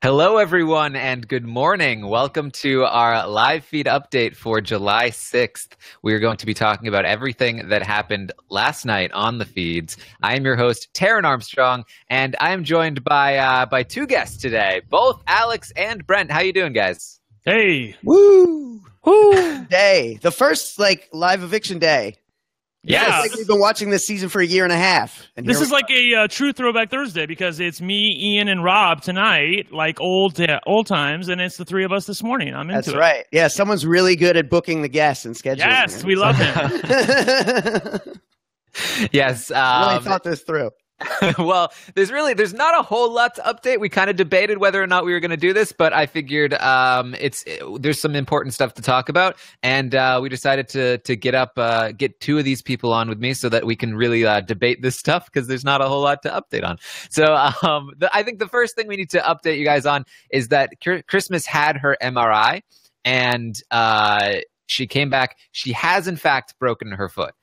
Hello, everyone, and good morning. Welcome to our live feed update for July 6th. We are going to be talking about everything that happened last night on the feeds. I am your host, Taran Armstrong, and I am joined by two guests today, both Alex and Brent. How you doing, guys? Hey. Woo! Woo! Day. The first, live eviction day. Yeah. It's like we've been watching this season for a year and a half. And this is like a true Throwback Thursday because it's me, Ian, and Rob tonight, like old times, and it's the three of us this morning. I'm into it. That's right. Yeah, someone's really good at booking the guests and scheduling. Yes, we love him. Yes. Really thought this through. Well, there's not a whole lot to update. We kind of debated whether or not we were going to do this, but I figured there's some important stuff to talk about, and we decided to get two of these people on with me so that we can really debate this stuff because there's not a whole lot to update on. So I think the first thing we need to update you guys on is that Christmas had her MRI, and she came back. She has, in fact, broken her foot.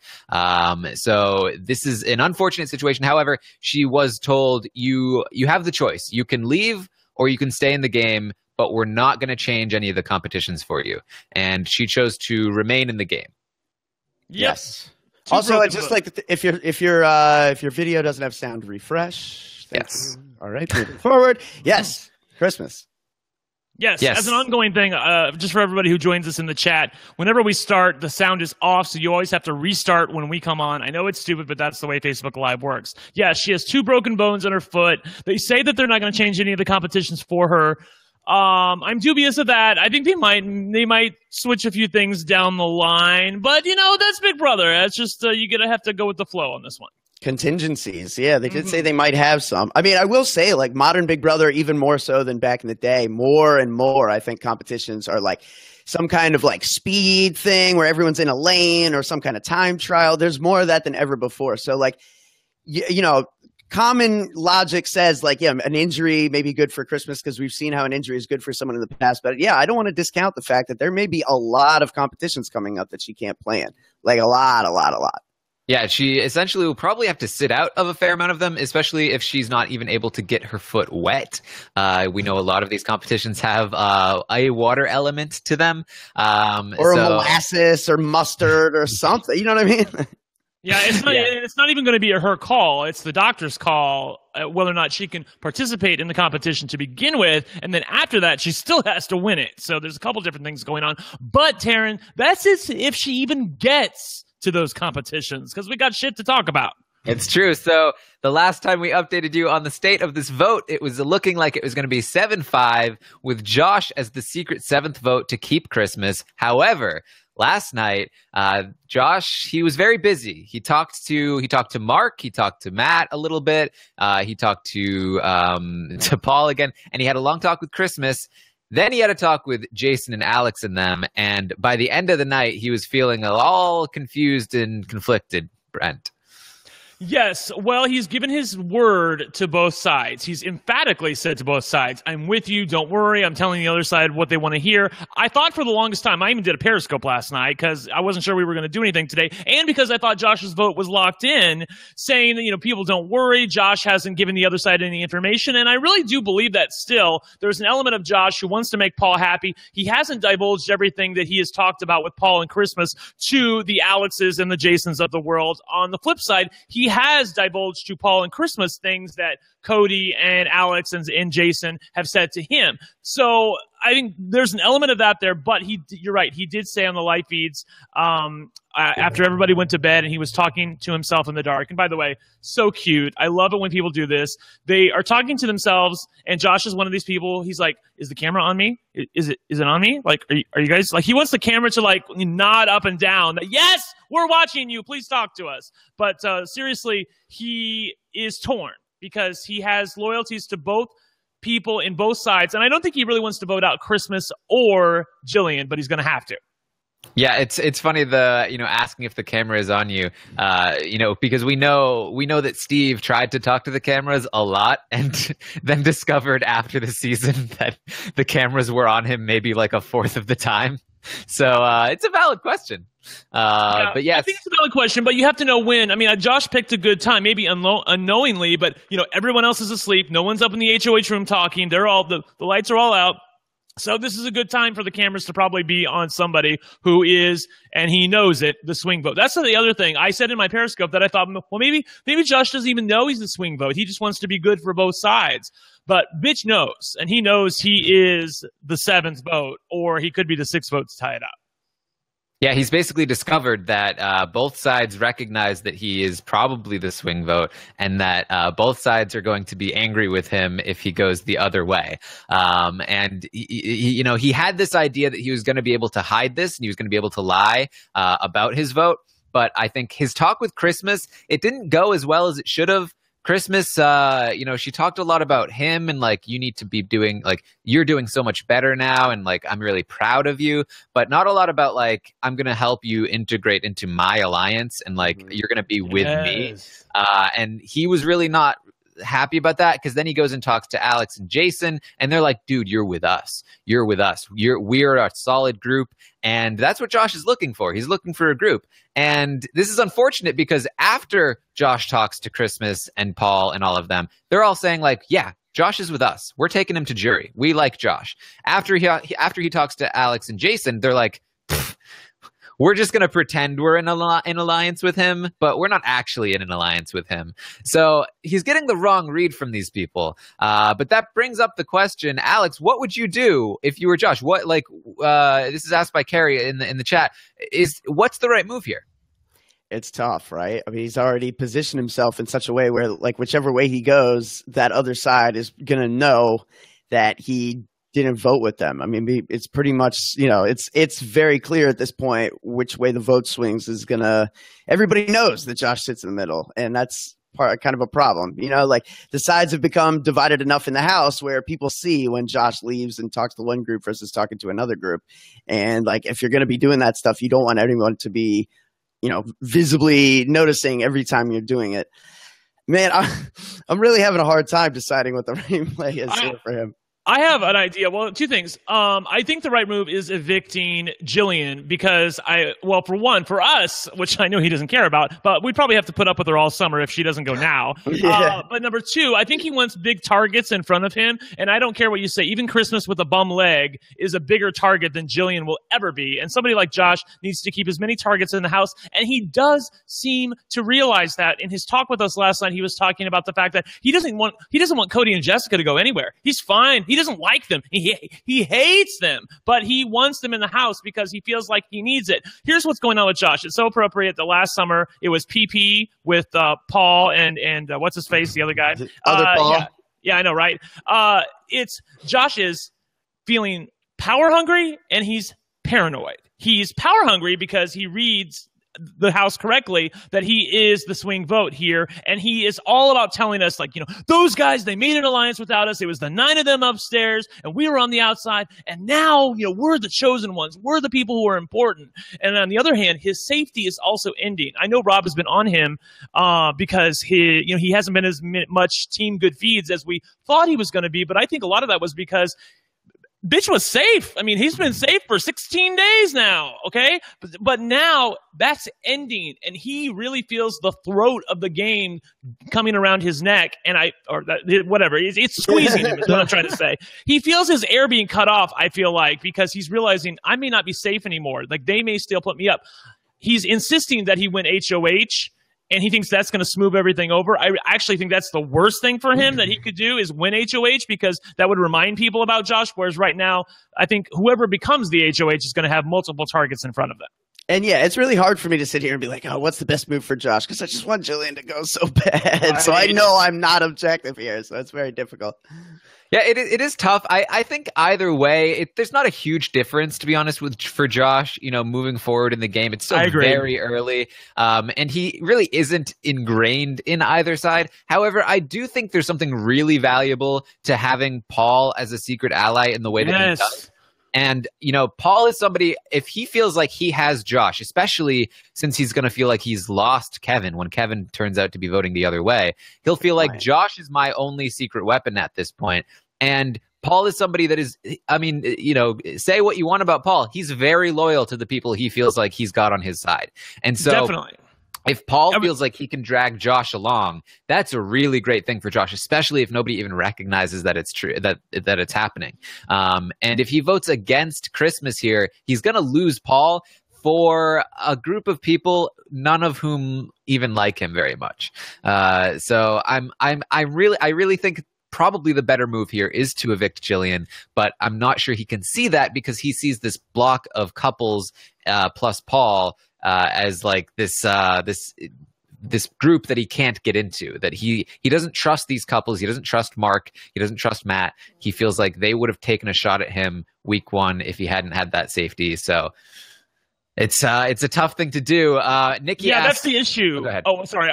So this is an unfortunate situation. However, she was told, you have the choice. You can leave or you can stay in the game, but we're not going to change any of the competitions for you. And she chose to remain in the game. Yes. Also, it's just like if your video doesn't have sound, refresh. Yes. All right, moving forward. Yes, Christmas. Yes, as an ongoing thing, just for everybody who joins us in the chat, whenever we start, the sound is off, so you always have to restart when we come on. I know it's stupid, but that's the way Facebook Live works. Yeah, she has 2 broken bones in her foot. They say that they're not going to change any of the competitions for her. I'm dubious of that. I think they might switch a few things down the line, but that's Big Brother. It's just you're gonna have to go with the flow on this one. Contingencies. Yeah, they did say they might have some. I mean, I will say, modern Big Brother, even more so than back in the day, more and more, I think competitions are some kind of speed thing where everyone's in a lane or some kind of time trial. There's more of that than ever before. So, common logic says, an injury may be good for Christmas because we've seen how an injury is good for someone in the past. But, yeah, I don't want to discount the fact that there may be a lot of competitions coming up that she can't play in. A lot. Yeah, she essentially will probably have to sit out of a fair amount of them, especially if she's not even able to get her foot wet. We know a lot of these competitions have a water element to them. Or molasses or mustard or something. You know what I mean? Yeah, it's not even going to be her call. It's the doctor's call whether or not she can participate in the competition to begin with. And then after that, she still has to win it. So there's a couple different things going on. But, Taran, that's if she even gets to those competitions, because we got shit to talk about. It's true. So the last time we updated you on the state of this vote, it was looking like it was going to be 7-5 with Josh as the secret 7th vote to keep Christmas. However, last night, Josh, he was very busy. He talked to Mark, he talked to Matt a little bit, he talked to Paul again, and he had a long talk with Christmas. Then he had a talk with Jason and Alex and them, and by the end of the night, he was feeling all confused and conflicted, Brent. Yes, well, he's given his word to both sides. He's emphatically said to both sides, I'm with you, don't worry, I'm telling the other side what they want to hear. I thought for the longest time, I even did a Periscope last night because I wasn't sure we were going to do anything today, and because I thought Josh's vote was locked in, saying that, people don't worry, Josh hasn't given the other side any information, and I really do believe that still. There's an element of Josh who wants to make Paul happy. He hasn't divulged everything that he has talked about with Paul and Christmas to the Alexes and the Jasons of the world. On the flip side, he has divulged to Paul and Christmas things that Cody and Alex and Jason have said to him. So I think there's an element of that there, but you're right. He did say on the live feeds after everybody went to bed and he was talking to himself in the dark. And by the way, so cute. I love it when people do this. They are talking to themselves, and Josh is one of these people. He's like, is the camera on me? Is it on me? Are you guys, he wants the camera to nod up and down. Yes, we're watching you. Please talk to us. But seriously, he is torn because he has loyalties to both people in both sides. And I don't think he really wants to vote out Christmas or Jillian, but he's going to have to. Yeah, it's funny asking if the camera is on you, because we know that Steve tried to talk to the cameras a lot and then discovered after the season that the cameras were on him maybe a fourth of the time. So it's a valid question. But yes, I think it's a valid question, but you have to know when. I mean, Josh picked a good time, maybe unknowingly, but everyone else is asleep. No one's up in the HOH room talking. They're all the lights are all out. So this is a good time for the cameras to probably be on somebody who is, and he knows it, the swing vote. That's the other thing. I said in my Periscope that I thought, well, maybe Josh doesn't even know he's the swing vote. He just wants to be good for both sides. But Bitch knows, and he knows he is the 7th vote, or he could be the 6th vote to tie it up. Yeah, he's basically discovered that both sides recognize that he is probably the swing vote, and that both sides are going to be angry with him if he goes the other way. And he had this idea that he was going to be able to hide this, and he was going to be able to lie about his vote. But I think his talk with Christmas, it didn't go as well as it should have. Christmas, she talked a lot about him and like, you need to be doing, like, you're doing so much better now. And like, I'm really proud of you, but not a lot about like, I'm going to help you integrate into my alliance and like, you're going to be with me. And he was really not happy about that, because then he goes and talks to Alex and Jason, and they're like, dude, you're with us. You're with us. We're a solid group. And that's what Josh is looking for. He's looking for a group. And this is unfortunate because after Josh talks to Christmas and Paul and all of them, they're all saying like, yeah, Josh is with us. We're taking him to jury. We like Josh. After he talks to Alex and Jason, they're like, we're just going to pretend we're in alliance with him, but we're not actually in an alliance with him. So he's getting the wrong read from these people. But that brings up the question, Alex, what would you do if you were Josh? This is asked by Carrie in the chat. What's the right move here? It's tough, right? I mean, he's already positioned himself in such a way where, like, whichever way he goes, that other side is going to know that he didn't vote with them. I mean, it's pretty much, it's very clear at this point which way the vote swings is going to – everybody knows that Josh sits in the middle, and that's kind of a problem. Like, the sides have become divided enough in the House where people see when Josh leaves and talks to one group versus talking to another group. And, like, if you're going to be doing that stuff, you don't want anyone to be, visibly noticing every time you're doing it. Man, I'm really having a hard time deciding what the right play is here for him. I have an idea. Well, two things. I think the right move is evicting Jillian because for us, which I know he doesn't care about, but we'd probably have to put up with her all summer if she doesn't go now. Yeah. But number two, I think he wants big targets in front of him, and I don't care what you say. Even Christmas with a bum leg is a bigger target than Jillian will ever be, and somebody like Josh needs to keep as many targets in the House, and he does seem to realize that. In his talk with us last night, he was talking about the fact that he doesn't want Cody and Jessica to go anywhere. He's fine. He doesn't like them. He hates them, but he wants them in the House because he feels like he needs it. Here's what's going on with Josh. It's so appropriate. The last summer, it was PP with Paul and what's his face, the other guy. Other Paul. Yeah, I know, right? It's Josh is feeling power hungry and he's paranoid. He's power hungry because he reads the House correctly that he is the swing vote here, and he is all about telling us, like, those guys, they made an alliance without us. It was the 9 of them upstairs and we were on the outside, and now we're the chosen ones. We're the people who are important. And on the other hand, his safety is also ending. I know Rob has been on him because he hasn't been as much team good feeds as we thought he was going to be, but I think a lot of that was because Bitch was safe. I mean, he's been safe for 16 days now, okay? But now that's ending, and he really feels the throat of the game coming around his neck, whatever. It's squeezing him is what I'm trying to say. He feels his air being cut off, I feel like, because he's realizing I may not be safe anymore. Like, they may still put me up. He's insisting that he win HOH, and he thinks that's going to smooth everything over. I actually think that's the worst thing for him that he could do is win HOH, because that would remind people about Josh, whereas right now, I think whoever becomes the HOH is going to have multiple targets in front of them. And yeah, it's really hard for me to sit here and be like, oh, what's the best move for Josh? Because I just want Jillian to go so bad. Right. So I know I'm not objective here, so it's very difficult. Yeah, it is tough. I think either way, there's not a huge difference, to be honest, for Josh, moving forward in the game. It's still very early, and he really isn't ingrained in either side. However, I do think there's something really valuable to having Paul as a secret ally in the way that he does. And, Paul is somebody, if he feels like he has Josh, especially since he's going to feel like he's lost Kevin when Kevin turns out to be voting the other way, he'll feel like Josh is my only secret weapon at this point. And Paul is somebody that is, I mean, say what you want about Paul. He's very loyal to the people he feels like he's got on his side. And so Definitely. If Paul feels like he can drag Josh along, that's a really great thing for Josh, especially if nobody even recognizes that it's true, that it's happening. And if he votes against Christmas here, he's going to lose Paul for a group of people, none of whom even like him very much. So I really think probably the better move here is to evict Jillian, but I'm not sure he can see that because he sees this block of couples plus Paul as like this group that he can't get into, that he doesn't trust these couples. He doesn't trust Mark. He doesn't trust Matt. He feels like they would have taken a shot at him week one if he hadn't had that safety. So it's a tough thing to do. Nikki asked, that's the issue. Go ahead. Oh, sorry.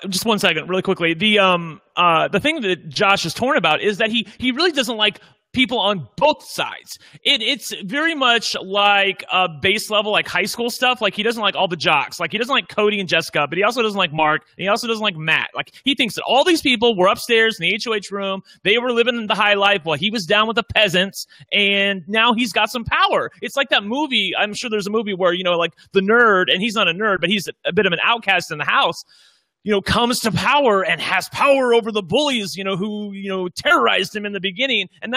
Just 1 second, really quickly. The thing that Josh is torn about is that he really doesn't like people on both sides. It's very much like base level, like high school stuff. Like he doesn't like all the jocks. Like he doesn't like Cody and Jessica, but he also doesn't like Mark. And he also doesn't like Matt. Like he thinks that all these people were upstairs in the HOH room. They were living the high life while he was down with the peasants. And now he's got some power. It's like that movie. I'm sure there's a movie where, like the nerd, and he's not a nerd, but he's a bit of an outcast in the house, comes to power and has power over the bullies, who terrorized him in the beginning. And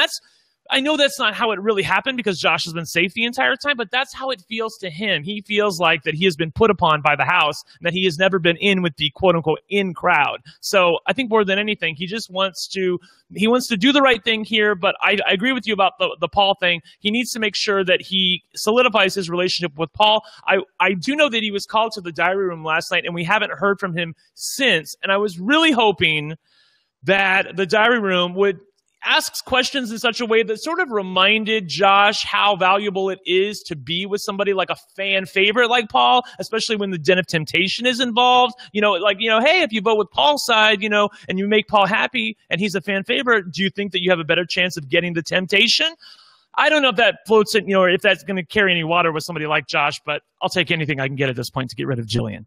I know that's not how it really happened because Josh has been safe the entire time, but that's how it feels to him. He feels like that he has been put upon by the house and that he has never been in with the quote unquote in crowd. So I think more than anything, he just wants to do the right thing here. But I agree with you about the Paul thing. He needs to make sure that he solidifies his relationship with Paul. I do know that he was called to the diary room last night and we haven't heard from him since. And I was really hoping that the diary room would ask questions in such a way that sort of reminded Josh how valuable it is to be with somebody like a fan favorite like Paul, especially when the Den of Temptation is involved. Hey, if you vote with Paul's side, and you make Paul happy and he's a fan favorite, do you think that you have a better chance of getting the temptation? I don't know if that floats in, or if that's going to carry any water with somebody like Josh, but I'll take anything I can get at this point to get rid of Jillian.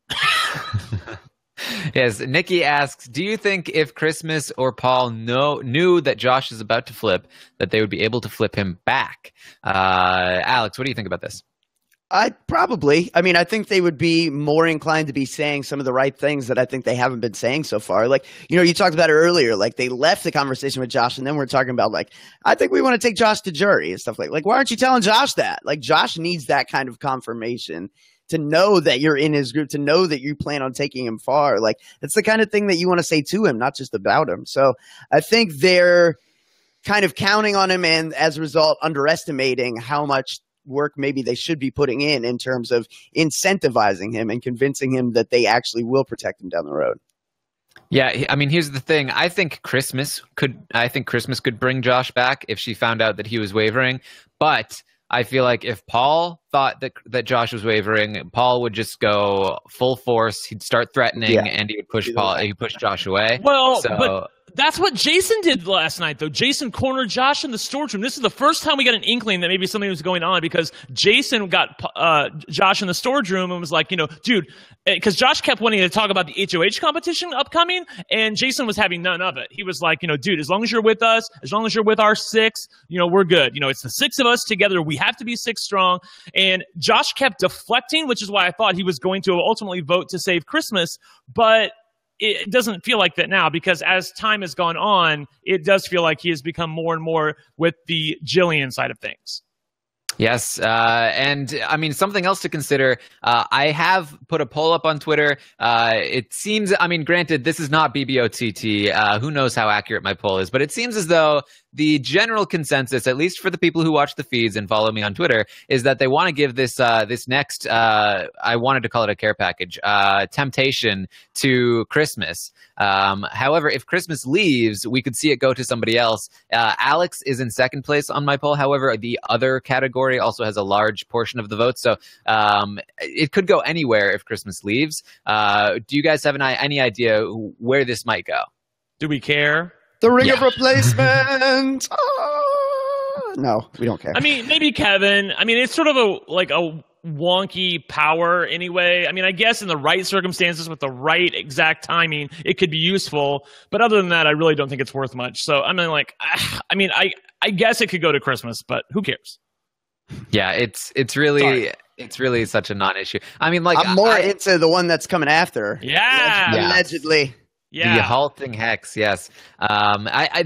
Yes, Nikki asks, do you think if Christmas or Paul knew that Josh is about to flip, that they would be able to flip him back? Alex, what do you think about this? I think they would be more inclined to be saying some of the right things that I think they haven't been saying so far. Like, you talked about it earlier, like they left the conversation with Josh and then we're talking about like, I think we want to take Josh to jury and stuff like, why aren't you telling Josh that? Like Josh needs that kind of confirmation to know that you're in his group, to know that you plan on taking him far. Like it's the kind of thing that you want to say to him, not just about him. So I think they're kind of counting on him and as a result, underestimating how much work maybe they should be putting in terms of incentivizing him and convincing him that they actually will protect him down the road. Yeah, I mean, here's the thing. I think Christmas could bring Josh back if she found out that he was wavering, but I feel like if Paul thought that Josh was wavering, Paul would just go full force. He'd start threatening, and he would push He'd push Josh away. Well, but that's what Jason did last night, though. Jason cornered Josh in the storage room. This is the first time we got an inkling that maybe something was going on because Jason got Josh in the storage room and was like, dude, because Josh kept wanting to talk about the HOH competition upcoming, and Jason was having none of it. He was like, dude, as long as you're with us, as long as you're with our six, we're good. It's the six of us together. We have to be six strong. And Josh kept deflecting, which is why I thought he was going to ultimately vote to save Christmas. But it doesn't feel like that now because as time has gone on, it does feel like he has become more and more with the Jillian side of things. Yes, and I mean, something else to consider, I have put a poll up on Twitter. It seems, granted, this is not BBOTT. Who knows how accurate my poll is, but it seems as though the general consensus, at least for the people who watch the feeds and follow me on Twitter, is that they want to give this next, I wanted to call it a care package, temptation to Christmas. However, if Christmas leaves, we could see it go to somebody else. Alex is in second place on my poll. However, the other category also has a large portion of the vote. So it could go anywhere if Christmas leaves. Do you guys have any idea where this might go? Do we care? The ring of replacement. No, we don't care. Maybe Kevin. It's sort of a wonky power anyway. I mean, I guess in the right circumstances with the right exact timing, it could be useful. But other than that, I really don't think it's worth much. So I mean, like, I guess it could go to Christmas, but who cares? Yeah, it's really such a non-issue. I mean, like, I'm more into the one that's coming after. Yeah. Allegedly. Yeah. The halting hex, yes. I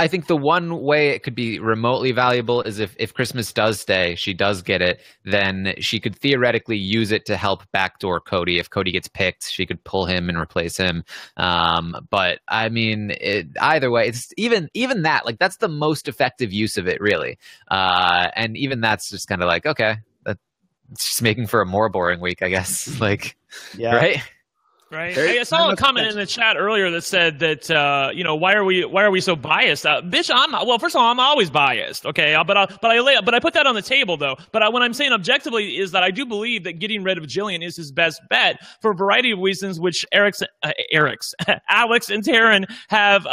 think the one way it could be remotely valuable is if Christmas does stay, she does get it, then she could theoretically use it to help backdoor Cody. If Cody gets picked, she could pull him and replace him. But I mean, either way, it's even that, like, that's the most effective use of it, really. And even that's just kind of like, okay, it's just making for a more boring week, I guess. Like, yeah. Right? Right. I saw a comment in the chat earlier that said that why are we so biased? Bitch, first of all, I'm always biased. Okay, but I put that on the table though. But when I'm saying objectively is that I do believe that getting rid of Jillian is his best bet for a variety of reasons, which Alex and Taran have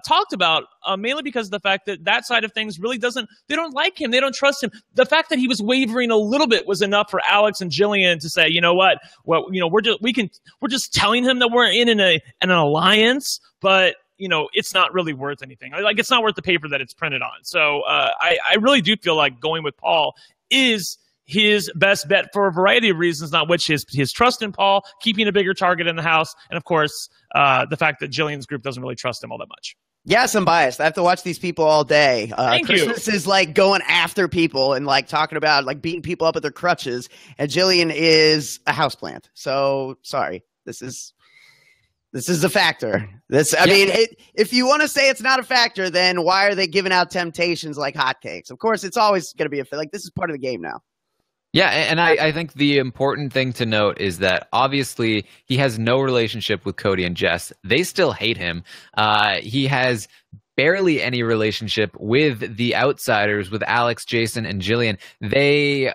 talked about. Mainly because of the fact that side of things really they don't like him. They don't trust him. The fact that he was wavering a little bit was enough for Alex and Jillian to say, you know what? Well, we're just telling him that we're in an alliance, but it's not really worth anything. Like, it's not worth the paper that it's printed on. So I really do feel like going with Paul is his best bet for a variety of reasons, not which his trust in Paul, keeping a bigger target in the house, and of course the fact that Jillian's group doesn't really trust him all that much. Yes, I'm biased. I have to watch these people all day. Christmas is like going after people and like talking about like beating people up with their crutches. And Jillian is a houseplant. So sorry, this is a factor. I mean, if you want to say it's not a factor, then why are they giving out temptations like hotcakes? Of course, it's always going to be like this is part of the game now. Yeah, and I think the important thing to note is that obviously he has no relationship with Cody and Jess. They still hate him. He has barely any relationship with the outsiders, with Alex, Jason, and Jillian. They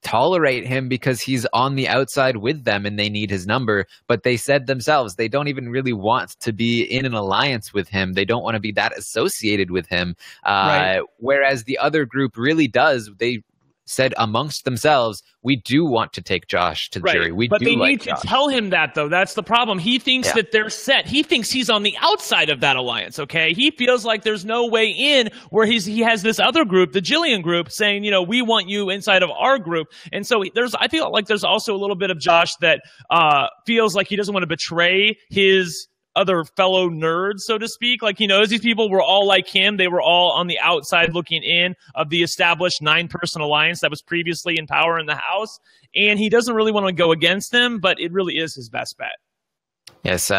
tolerate him because he's on the outside with them and they need his number. But they said themselves they don't even really want to be in an alliance with him. They don't want to be that associated with him. Right. Whereas the other group really does. They said amongst themselves, we do want to take Josh to the jury. But they need to tell him that, though. That's the problem. He thinks that they're set. He thinks he's on the outside of that alliance, okay? He feels like there's no way in where he has this other group, the Jillian group, saying, we want you inside of our group. And so I feel like there's also a little bit of Josh that feels like he doesn't want to betray his other fellow nerds, so to speak. Like, he knows these people were all like him. They were all on the outside looking in of the established 9-person alliance that was previously in power in the House. And he doesn't really want to go against them, but it really is his best bet. Yes.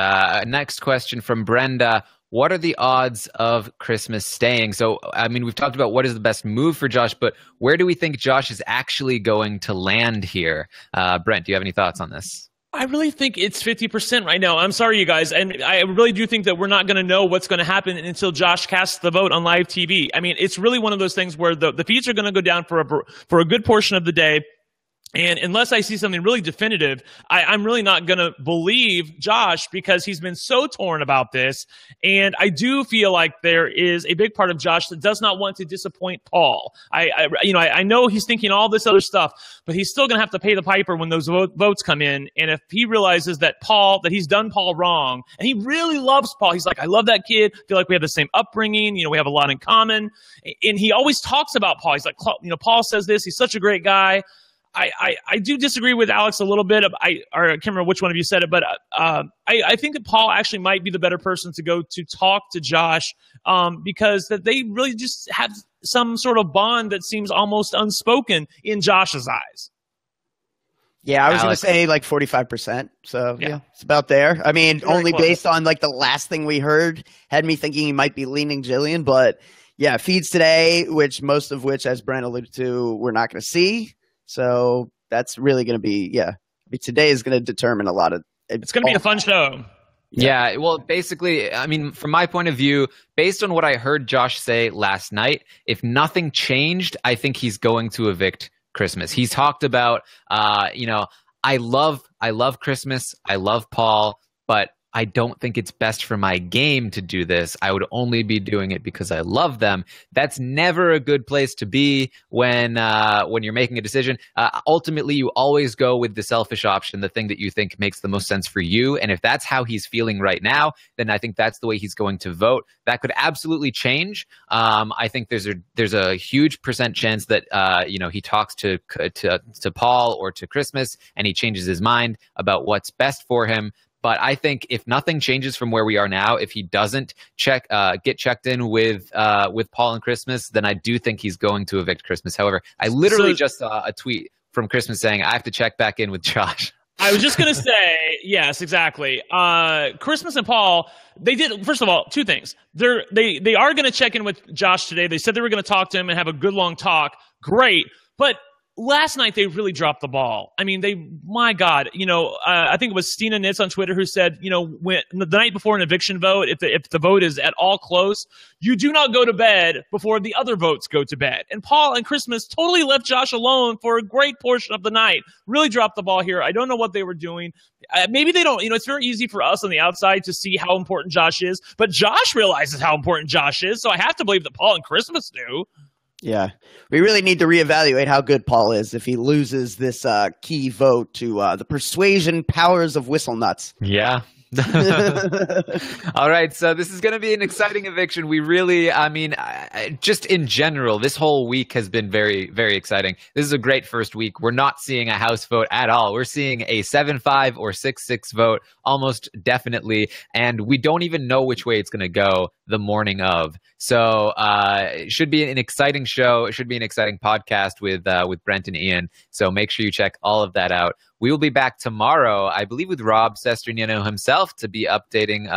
Next question from Brenda. What are the odds of Christmas staying? So, I mean, we've talked about what is the best move for Josh, but where do we think Josh is actually going to land here? Brent, do you have any thoughts on this? I really think it's 50% right now. I'm sorry, you guys. And I really do think that we're not going to know what's going to happen until Josh casts the vote on live TV. I mean, it's really one of those things where the feeds are going to go down for a good portion of the day. And unless I see something really definitive, I'm really not going to believe Josh because he's been so torn about this. And I do feel like there is a big part of Josh that does not want to disappoint Paul. I know he's thinking all this other stuff, but he's still going to have to pay the piper when those votes come in. And if he realizes that he's done Paul wrong, and he really loves Paul, he's like, I love that kid. I feel like we have the same upbringing. We have a lot in common. And he always talks about Paul. He's like, Paul says this. He's such a great guy. I do disagree with Alex a little bit. I can't remember which one of you said it, but I think that Paul actually might be the better person to go to talk to Josh because that they really just have some sort of bond that seems almost unspoken in Josh's eyes. Yeah, I was going to say like 45%. So yeah, it's about there. I mean, only based on like the last thing we heard had me thinking he might be leaning Jillian, but yeah, feeds today, most of which, as Brent alluded to, we're not going to see. So that's really going to be, today is going to determine a lot of it. It's going to be a fun show. Yeah, well, basically, I mean, from my point of view, based on what I heard Josh say last night, if nothing changed, I think he's going to evict Christmas. He's talked about, I love Christmas. I love Paul, but I don't think it's best for my game to do this. I would only be doing it because I love them. That's never a good place to be when you're making a decision. Ultimately, you always go with the selfish option, the thing that you think makes the most sense for you. And if that's how he's feeling right now, then I think that's the way he's going to vote. That could absolutely change. I think there's a huge percent chance that he talks to Paul or to Christmas, and he changes his mind about what's best for him. But I think if nothing changes from where we are now, if he doesn't get checked in with Paul and Christmas, then I do think he's going to evict Christmas. However, I literally just saw a tweet from Christmas saying I have to check back in with Josh. I was just going to say, yes, exactly. Christmas and Paul, they did, first of all, two things. They are going to check in with Josh today. They said they were going to talk to him and have a good long talk. Great. But last night, they really dropped the ball. I mean, my God, I think it was Stina Nitz on Twitter who said, when the night before an eviction vote, if the vote is at all close, you do not go to bed before the other votes go to bed. And Paul and Christmas totally left Josh alone for a great portion of the night. Really dropped the ball here. I don't know what they were doing. Maybe they don't, it's very easy for us on the outside to see how important Josh is, but Josh realizes how important Josh is. So I have to believe that Paul and Christmas do. Yeah, we really need to reevaluate how good Paul is if he loses this key vote to the persuasion powers of whistle nuts. Yeah. All right, so this is going to be an exciting eviction. We really, just in general, this whole week has been very, very exciting. This is a great first week. We're not seeing a House vote at all. We're seeing a 7-5 or 6-6 vote almost definitely, and we don't even know which way it's going to go the morning of. So it should be an exciting show. It should be an exciting podcast with Brent and Ian. So make sure you check all of that out. We will be back tomorrow, I believe, with Rob Sestrignano himself to be updating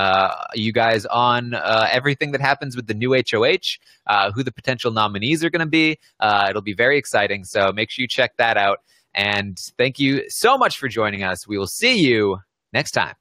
you guys on everything that happens with the new HOH, who the potential nominees are going to be. It'll be very exciting, so make sure you check that out. And thank you so much for joining us. We will see you next time.